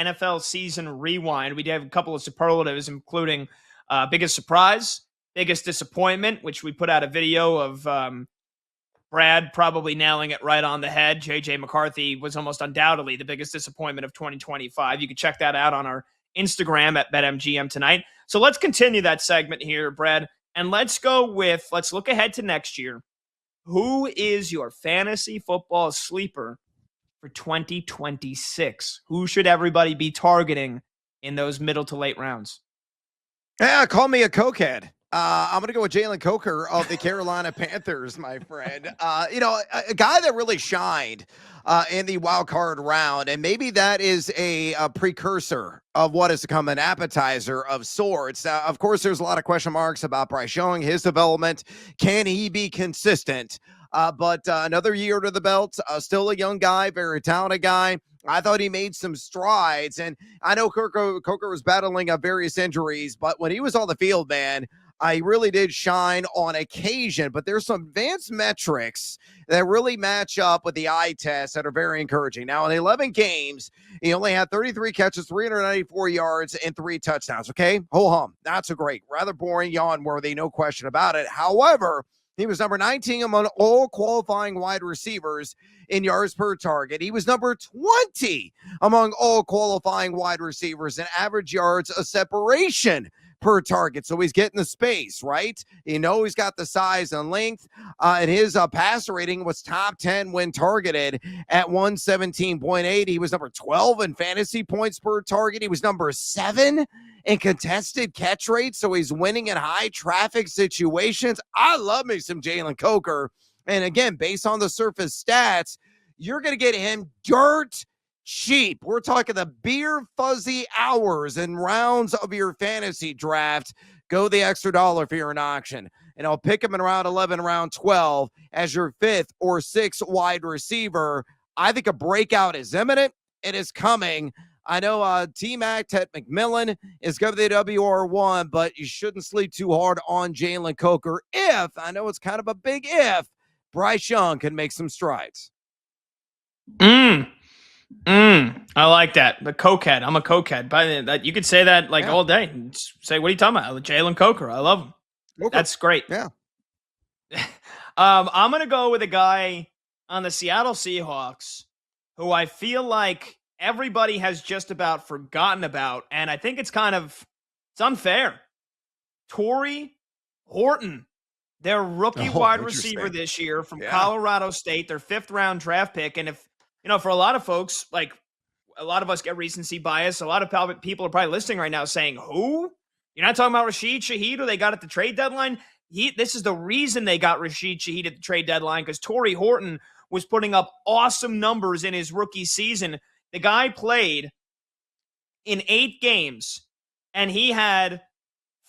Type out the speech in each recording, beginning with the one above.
NFL season rewind. We did have a couple of superlatives, including biggest surprise, biggest disappointment, which we put out a video of Brad probably nailing it right on the head. JJ McCarthy was almost undoubtedly the biggest disappointment of 2025. You can check that out on our Instagram at BetMGM tonight. So let's continue that segment here, Brad, and let's look ahead to next year. Who is your fantasy football sleeper for 2026? Who should everybody be targeting in those middle to late rounds? Yeah, call me a cokehead. I'm going to go with Jalen Coker of the Carolina Panthers, my friend. A guy that really shined in the wild card round, and maybe that is a precursor of what is to come, an appetizer of sorts. Of course, there's a lot of question marks about Bryce Young, his development. Can he be consistent? But another year to the belt, still a young guy, very talented guy. I thought he made some strides, and I know Coker was battling various injuries, but when he was on the field, man, I really did shine on occasion. But there's some advanced metrics that really match up with the eye test that are very encouraging. Now, in 11 games, he only had 33 catches, 394 yards, and 3 touchdowns. Okay, ho-hum, not so great. Rather boring, yawn-worthy, no question about it. However, he was number 19 among all qualifying wide receivers in yards per target. He was number 20 among all qualifying wide receivers in average yards of separation per target. So he's getting the space, right? He's got the size and length. And his passer rating was top 10 when targeted at 117.8. He was number 12 in fantasy points per target. He was number 7 in contested catch rate, so he's winning in high traffic situations. I love me some Jalen Coker. And again, based on the surface stats, you're going to get him dirt cheap. We're talking the beer fuzzy hours and rounds of your fantasy draft. Go the extra dollar for your auction. And I'll pick him in round 11, round 12 as your 5th or 6th wide receiver. I think a breakout is imminent. It is coming. I know T-Mac, Ted McMillan is going to the WR1, but you shouldn't sleep too hard on Jalen Coker I know it's kind of a big if, Bryce Young can make some strides. I like that. The cokehead. I'm a cokehead. But you could say that all day. Say, what are you talking about? Jalen Coker. I love him. Okay. That's great. Yeah. I'm going to go with a guy on the Seattle Seahawks who I feel like everybody has just about forgotten about, and I think it's unfair. Torrey Horton, their rookie wide receiver this year from Colorado State, their 5th round draft pick. And if, for a lot of folks, like a lot of us get recency bias, a lot of people are probably listening right now saying, who? You're not talking about Rashid Shaheed, who they got at the trade deadline? This is the reason they got Rashid Shaheed at the trade deadline, because Torrey Horton was putting up awesome numbers in his rookie season. The guy played in 8 games, and he had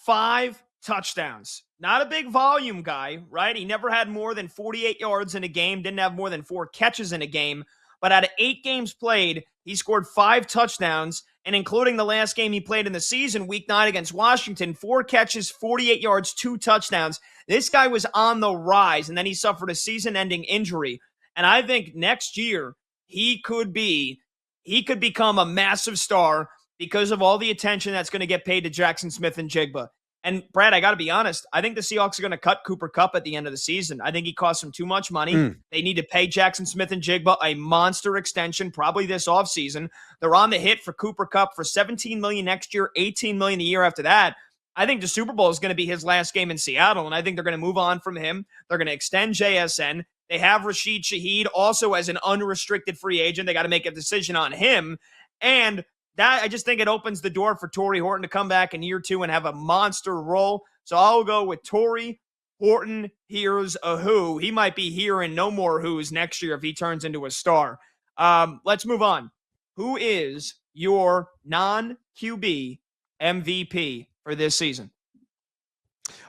5 touchdowns. Not a big volume guy, right? He never had more than 48 yards in a game, didn't have more than 4 catches in a game. But out of 8 games played, he scored 5 touchdowns, and including the last game he played in the season, Week 9 against Washington, 4 catches, 48 yards, 2 touchdowns. This guy was on the rise, and then he suffered a season-ending injury. And I think next year he could become a massive star because of all the attention that's going to get paid to Jackson Smith and Jigba. And Brad, I got to be honest, I think the Seahawks are going to cut Cooper Kupp at the end of the season. I think he costs them too much money. They need to pay Jackson Smith and Jigba a monster extension, probably this offseason. They're on the hit for Cooper Kupp for $17 million next year, $18 million a year after that. I think the Super Bowl is going to be his last game in Seattle, and I think they're going to move on from him. They're going to extend JSN. They have Rashid Shaheed also as an unrestricted free agent. They got to make a decision on him. And that, I just think it opens the door for Torrey Horton to come back in year 2 and have a monster role. So I'll go with Torrey Horton. Here's a who. He might be hearing no more who's next year if he turns into a star. Let's move on. Who is your non-QB MVP for this season?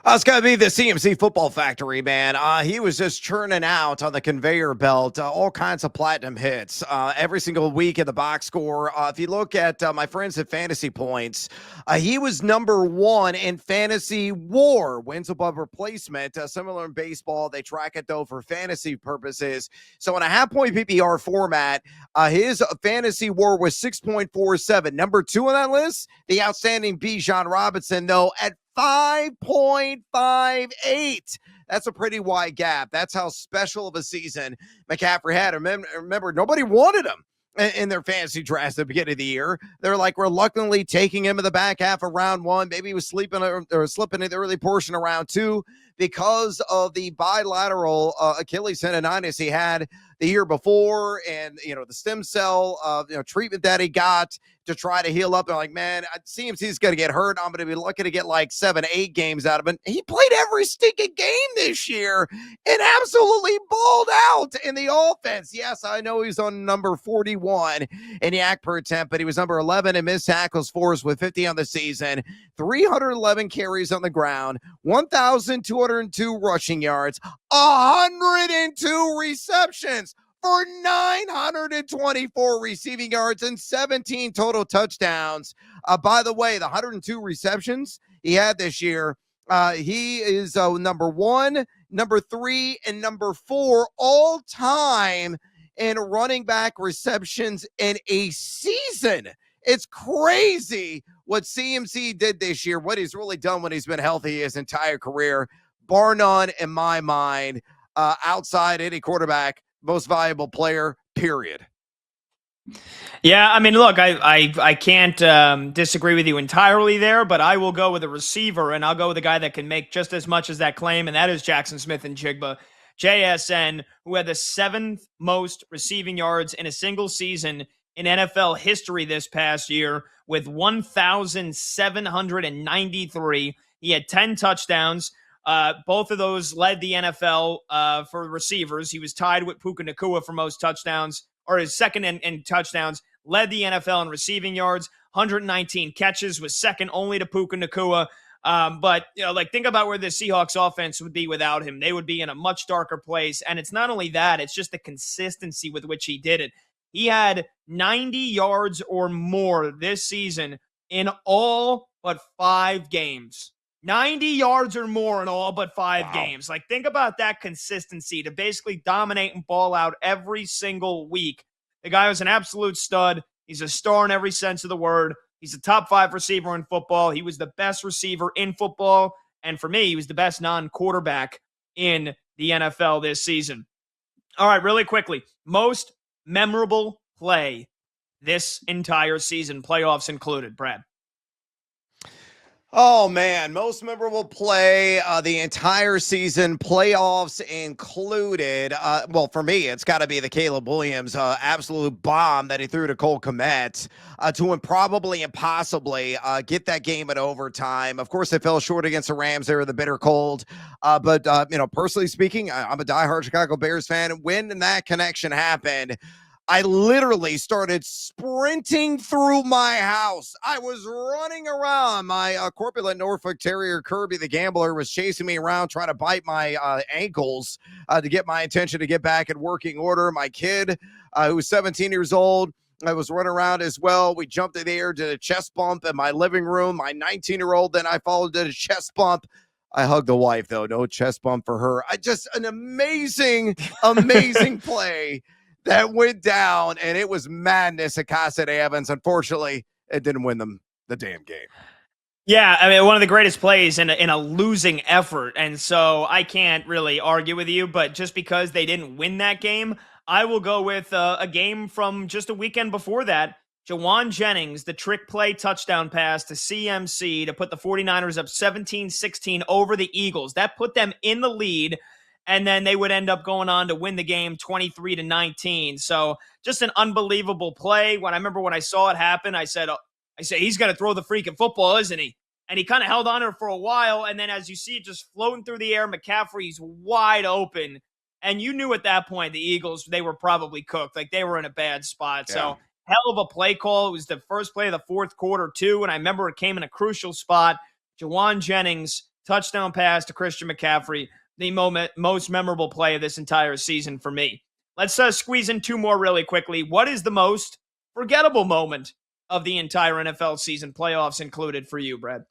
It's got to be the CMC football factory, man. He was just churning out on the conveyor belt all kinds of platinum hits every single week in the box score. If you look at my friends at Fantasy Points, he was number one in fantasy war, wins above replacement. Similar in baseball, they track it though for fantasy purposes. So in a half point PPR format, his fantasy war was 6.47. Number two on that list, the outstanding Bijan Robinson, though, at 5.58. That's a pretty wide gap. That's how special of a season McCaffrey had. Remember, nobody wanted him in their fantasy drafts at the beginning of the year. They're like reluctantly taking him in the back half of round one. Maybe he was sleeping or slipping in the early portion of round two because of the bilateral Achilles tendonitis he had the year before, and the stem cell treatment that he got to try to heal up. And like, man, CMC's going to get hurt. I'm going to be lucky to get like 7-8 games out of him. He played every stinking game this year and absolutely balled out in the offense. Yes, I know he's on number 41 in yak per attempt, but he was number 11 in missed tackles forced with 50 on the season, 311 carries on the ground, 1,202 rushing yards, 102 receptions for 924 receiving yards and 17 total touchdowns. By the way, the 102 receptions he had this year, he is number one, number three, and number four all time in running back receptions in a season. It's crazy what CMC did this year, what he's really done when he's been healthy his entire career, bar none in my mind, outside any quarterback, most valuable player, period. Yeah, I mean, look, I can't disagree with you entirely there, but I will go with a receiver, and I'll go with a guy that can make just as much as that claim, and that is Jackson Smith-Njigba, JSN, who had the seventh most receiving yards in a single season in NFL history this past year with 1,793. He had 10 touchdowns. Both of those led the NFL for receivers. He was tied with Puka Nacua for most touchdowns, or his second in touchdowns, led the NFL in receiving yards, 119 catches, was second only to Puka Nacua. But, think about where the Seahawks offense would be without him. They would be in a much darker place. And it's not only that, it's just the consistency with which he did it. He had 90 yards or more this season in all but 5 games. 90 yards or more in all but 5 games. Like, think about that consistency to basically dominate and ball out every single week. The guy was an absolute stud. He's a star in every sense of the word. He's a top 5 receiver in football. He was the best receiver in football. And for me, he was the best non-quarterback in the NFL this season. All right, really quickly. Most memorable play this entire season, playoffs included, Brad. Oh, man, most memorable play the entire season, playoffs included. Well, for me, it's got to be the Caleb Williams absolute bomb that he threw to Cole Kmet to improbably and possibly get that game at overtime. Of course, they fell short against the Rams. They were the bitter cold. But personally speaking, I'm a diehard Chicago Bears fan. When that connection happened, I literally started sprinting through my house. I was running around. My corpulent Norfolk Terrier Kirby the Gambler was chasing me around, trying to bite my ankles to get my attention to get back in working order. My kid, who was 17 years old, I was running around as well. We jumped in the air, did a chest bump in my living room. My 19-year-old, then I followed, did a chest bump. I hugged the wife, though. No chest bump for her. An amazing, amazing play that went down, and it was madness at Casa de Evans. Unfortunately, it didn't win them the damn game. Yeah, I mean, one of the greatest plays in a losing effort. And so I can't really argue with you, but just because they didn't win that game, I will go with a game from just a weekend before that. Jawan Jennings, the trick play touchdown pass to CMC to put the 49ers up 17-16 over the Eagles. That put them in the lead, and then they would end up going on to win the game 23-19. So just an unbelievable play. When I saw it happen, I said, he's going to throw the freaking football, isn't he? And he kind of held on to it for a while. And then as you see it just floating through the air, McCaffrey's wide open. And you knew at that point the Eagles, they were probably cooked. Like, they were in a bad spot. Yeah. So hell of a play call. It was the first play of the fourth quarter, too. And I remember it came in a crucial spot. Jawan Jennings touchdown pass to Christian McCaffrey, the most memorable play of this entire season for me. Let's squeeze in two more really quickly. What is the most forgettable moment of the entire NFL season, playoffs included, for you, Brad?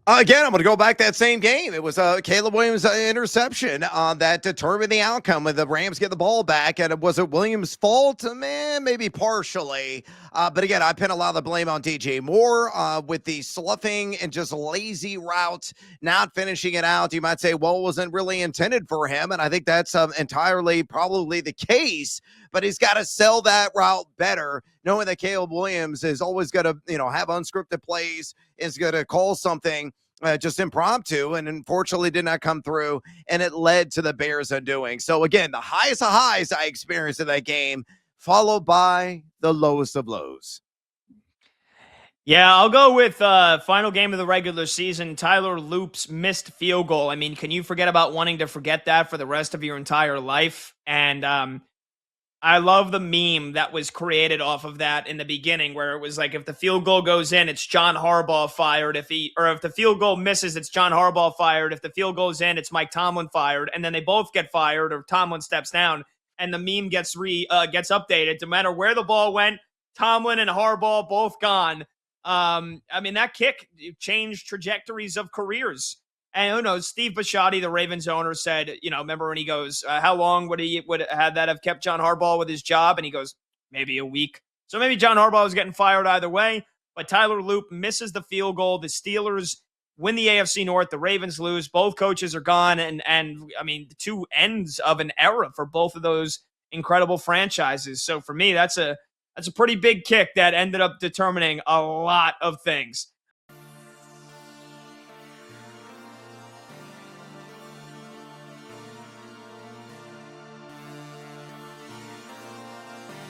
Again, I'm going to go back that same game. It was Caleb Williams' interception that determined the outcome when the Rams get the ball back. And was it Williams' fault? Man, maybe partially. But again, I pin a lot of the blame on DJ Moore with the sloughing and just lazy route, not finishing it out. You might say, well, it wasn't really intended for him. And I think that's entirely probably the case. But he's got to sell that route better, knowing that Caleb Williams is always going to, have unscripted plays, is going to call something just impromptu, and unfortunately did not come through, and it led to the Bears undoing. So again, the highest of highs I experienced in that game, followed by the lowest of lows. Yeah, I'll go with final game of the regular season, Tyler Loop's missed field goal. I mean, can you forget about wanting to forget that for the rest of your entire life? And I love the meme that was created off of that in the beginning, where it was like, if the field goal goes in, it's John Harbaugh fired. If the field goal misses, it's John Harbaugh fired. If the field goes in, it's Mike Tomlin fired. And then they both get fired, or Tomlin steps down, and the meme gets updated. No matter where the ball went, Tomlin and Harbaugh both gone. I mean, that kick changed trajectories of careers. And who knows, Steve Bisciotti, the Ravens owner, said, remember when he goes, how long would had that have kept John Harbaugh with his job? And he goes, maybe a week. So maybe John Harbaugh was getting fired either way. But Tyler Loop misses the field goal. The Steelers win the AFC North. The Ravens lose. Both coaches are gone. And I mean, the two ends of an era for both of those incredible franchises. So for me, that's a pretty big kick that ended up determining a lot of things